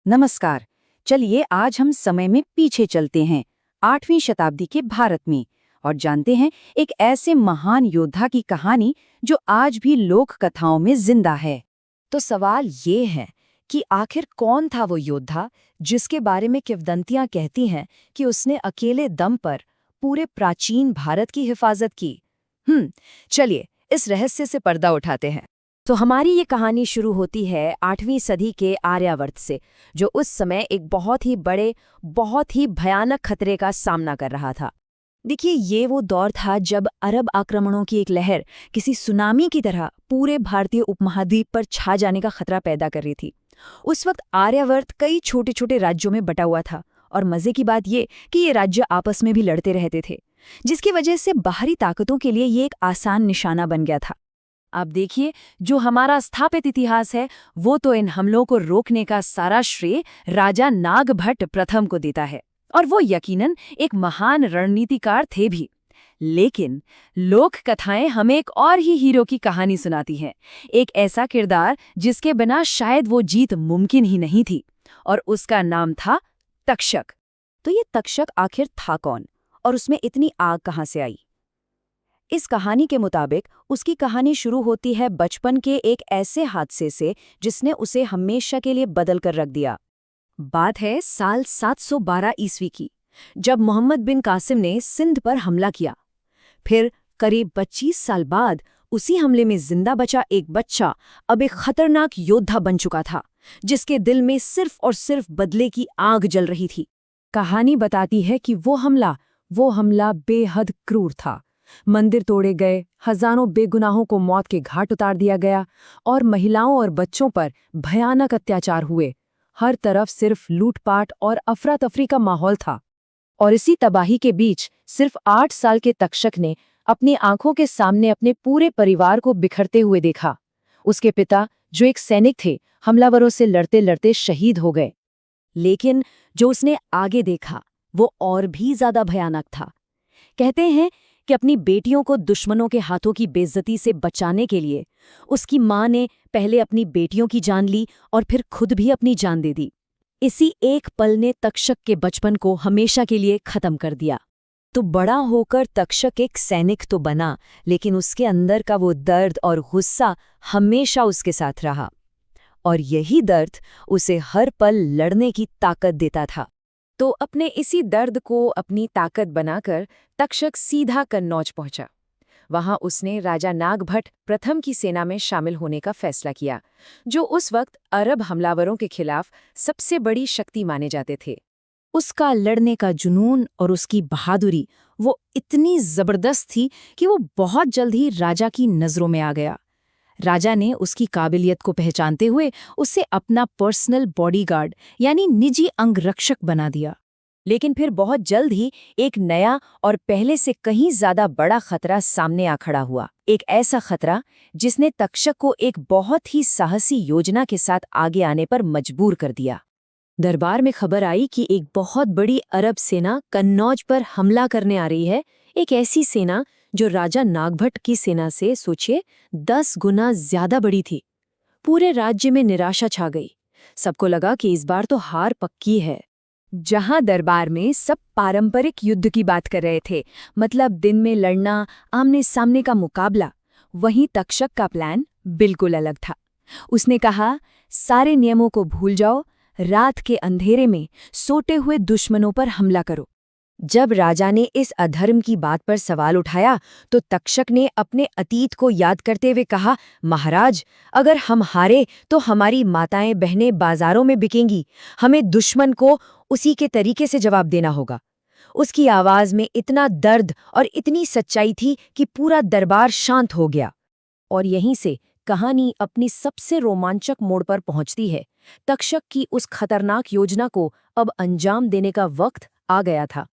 नमस्कार। चलिए आज हम समय में पीछे चलते हैं 8वीं शताब्दी के भारत में और जानते हैं एक ऐसे महान योद्धा की कहानी जो आज भी लोक कथाओं में जिंदा है। तो सवाल ये है कि आखिर कौन था वो योद्धा जिसके बारे में किंवदंतियां कहती हैं कि उसने अकेले दम पर पूरे प्राचीन भारत की हिफाजत की। चलिए इस रहस्य से पर्दा उठाते हैं। तो हमारी ये कहानी शुरू होती है 8वीं सदी के आर्यावर्त से, जो उस समय एक बहुत ही बड़े, बहुत ही भयानक खतरे का सामना कर रहा था। देखिए, ये वो दौर था जब अरब आक्रमणों की एक लहर किसी सुनामी की तरह पूरे भारतीय उपमहाद्वीप पर छा जाने का खतरा पैदा कर रही थी। उस वक्त आर्यावर्त कई छोटे छोटे राज्यों में बटा हुआ था और मजे की बात ये कि ये राज्य आपस में भी लड़ते रहते थे, जिसकी वजह से बाहरी ताकतों के लिए ये एक आसान निशाना बन गया था। आप देखिए, जो हमारा स्थापित इतिहास है वो तो इन हमलों को रोकने का सारा श्रेय राजा नागभट्ट प्रथम को देता है, और वो यकीनन एक महान रणनीतिकार थे भी। लेकिन लोक कथाएं हमें एक और ही हीरो की कहानी सुनाती हैं, एक ऐसा किरदार जिसके बिना शायद वो जीत मुमकिन ही नहीं थी, और उसका नाम था तक्षक। तो ये तक्षक आखिर था कौन, और उसमें इतनी आग कहाँ से आई? इस कहानी के मुताबिक उसकी कहानी शुरू होती है बचपन के एक ऐसे हादसे से जिसने उसे हमेशा के लिए बदल कर रख दिया। बात है साल 712 ईस्वी की, जब मोहम्मद बिन कासिम ने सिंध पर हमला किया। फिर करीब 25 साल बाद उसी हमले में जिंदा बचा एक बच्चा अब एक खतरनाक योद्धा बन चुका था, जिसके दिल में सिर्फ और सिर्फ बदले की आग जल रही थी। कहानी बताती है कि वो हमला बेहद क्रूर था। मंदिर तोड़े गए, हजारों बेगुनाहों को मौत के घाट उतार दिया गया और महिलाओं और बच्चों पर भयानक अत्याचार हुए। हर तरफ सिर्फ लूटपाट और अफरा तफरी का माहौल था। और इसी तबाही के बीच सिर्फ 8 साल के तक्षक ने अपनी आंखों के सामने अपने पूरे परिवार को बिखरते हुए देखा। उसके पिता, जो एक सैनिक थे, हमलावरों से लड़ते लड़ते शहीद हो गए। लेकिन जो उसने आगे देखा वो और भी ज्यादा भयानक था। कहते हैं कि अपनी बेटियों को दुश्मनों के हाथों की बेइज्जती से बचाने के लिए उसकी मां ने पहले अपनी बेटियों की जान ली और फिर खुद भी अपनी जान दे दी। इसी एक पल ने तक्षक के बचपन को हमेशा के लिए खत्म कर दिया। तो बड़ा होकर तक्षक एक सैनिक तो बना, लेकिन उसके अंदर का वो दर्द और गुस्सा हमेशा उसके साथ रहा, और यही दर्द उसे हर पल लड़ने की ताकत देता था। तो अपने इसी दर्द को अपनी ताकत बनाकर तक्षक सीधा कन्नौज पहुंचा। वहां उसने राजा नागभट्ट प्रथम की सेना में शामिल होने का फैसला किया, जो उस वक्त अरब हमलावरों के खिलाफ सबसे बड़ी शक्ति माने जाते थे। उसका लड़ने का जुनून और उसकी बहादुरी वो इतनी जबरदस्त थी कि वो बहुत जल्द ही राजा की नजरों में आ गया। राजा ने उसकी काबिलियत को पहचानते हुए उसे अपना पर्सनल बॉडीगार्ड यानी निजी अंगरक्षक बना दिया। लेकिन फिर बहुत जल्द ही एक नया और पहले से कहीं ज्यादा बड़ा खतरा सामने आ खड़ा हुआ। एक ऐसा खतरा जिसने तक्षक को एक बहुत ही साहसी योजना के साथ आगे आने पर मजबूर कर दिया। दरबार में खबर आई कि एक बहुत बड़ी अरब सेना कन्नौज पर हमला करने आ रही है। एक ऐसी सेना जो राजा नागभट्ट की सेना से सोचिए 10 गुना ज्यादा बड़ी थी। पूरे राज्य में निराशा छा गई। सबको लगा कि इस बार तो हार पक्की है। जहां दरबार में सब पारंपरिक युद्ध की बात कर रहे थे, मतलब दिन में लड़ना, आमने सामने का मुकाबला, वहीं तक्षक का प्लान बिल्कुल अलग था। उसने कहा, सारे नियमों को भूल जाओ, रात के अंधेरे में सोते हुए दुश्मनों पर हमला करो। जब राजा ने इस अधर्म की बात पर सवाल उठाया तो तक्षक ने अपने अतीत को याद करते हुए कहा, महाराज, अगर हम हारे तो हमारी माताएं बहनें बाजारों में बिकेंगी। हमें दुश्मन को उसी के तरीके से जवाब देना होगा। उसकी आवाज में इतना दर्द और इतनी सच्चाई थी कि पूरा दरबार शांत हो गया। और यहीं से कहानी अपनी सबसे रोमांचक मोड़ पर पहुंचती है। तक्षक की उस खतरनाक योजना को अब अंजाम देने का वक्त आ गया था।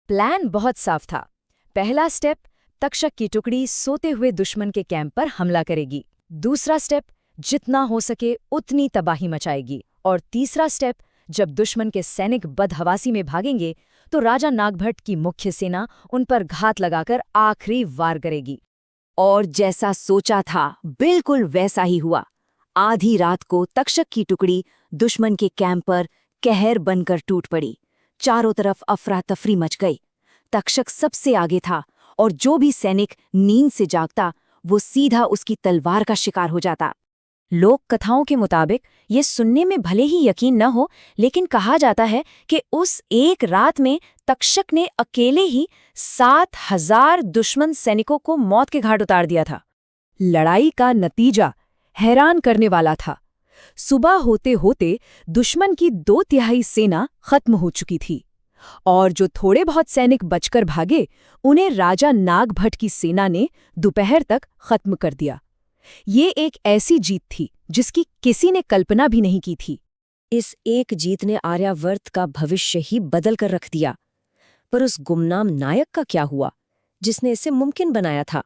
प्लान बहुत साफ था। पहला स्टेप, तक्षक की टुकड़ी सोते हुए दुश्मन के कैंप पर हमला करेगी। दूसरा स्टेप, जितना हो सके उतनी तबाही मचाएगी। और तीसरा स्टेप, जब दुश्मन के सैनिक बदहवासी में भागेंगे तो राजा नागभट्ट की मुख्य सेना उन पर घात लगाकर आखिरी वार करेगी। और जैसा सोचा था बिल्कुल वैसा ही हुआ। आधी रात को तक्षक की टुकड़ी दुश्मन के कैंप पर कहर बनकर टूट पड़ी। चारों तरफ अफरा तफरी मच गई। तक्षक सबसे आगे था और जो भी सैनिक नींद से जागता वो सीधा उसकी तलवार का शिकार हो जाता। लोक कथाओं के मुताबिक ये सुनने में भले ही यकीन न हो, लेकिन कहा जाता है कि उस एक रात में तक्षक ने अकेले ही 7,000 दुश्मन सैनिकों को मौत के घाट उतार दिया था। लड़ाई का नतीजा हैरान करने वाला था। सुबह होते होते दुश्मन की 2/3 सेना खत्म हो चुकी थी और जो थोड़े बहुत सैनिक बचकर भागे उन्हें राजा नागभट्ट की सेना ने दोपहर तक खत्म कर दिया। ये एक ऐसी जीत थी जिसकी किसी ने कल्पना भी नहीं की थी। इस एक जीत ने आर्यावर्त का भविष्य ही बदल कर रख दिया। पर उस गुमनाम नायक का क्या हुआ जिसने इसे मुमकिन बनाया था?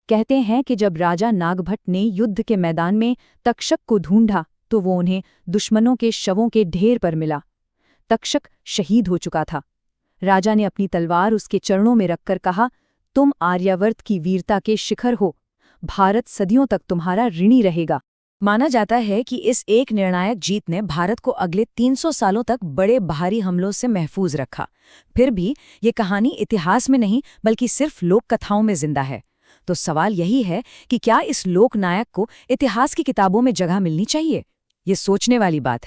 कहते हैं कि जब राजा नागभट्ट ने युद्ध के मैदान में तक्षक को ढूंढा तो वो उन्हें दुश्मनों के शवों के ढेर पर मिला। तक्षक शहीद हो चुका था। राजा ने अपनी तलवार उसके चरणों में रखकर कहा, तुम आर्यावर्त की वीरता के शिखर हो, भारत सदियों तक तुम्हारा ऋणी रहेगा। माना जाता है कि इस एक निर्णायक जीत ने भारत को अगले 300 सालों तक बड़े बाहरी हमलों से महफूज रखा। फिर भी ये कहानी इतिहास में नहीं बल्कि सिर्फ लोक कथाओं में जिंदा है। तो सवाल यही है कि क्या इस लोक नायक को इतिहास की किताबों में जगह मिलनी चाहिए? ये सोचने वाली बात है।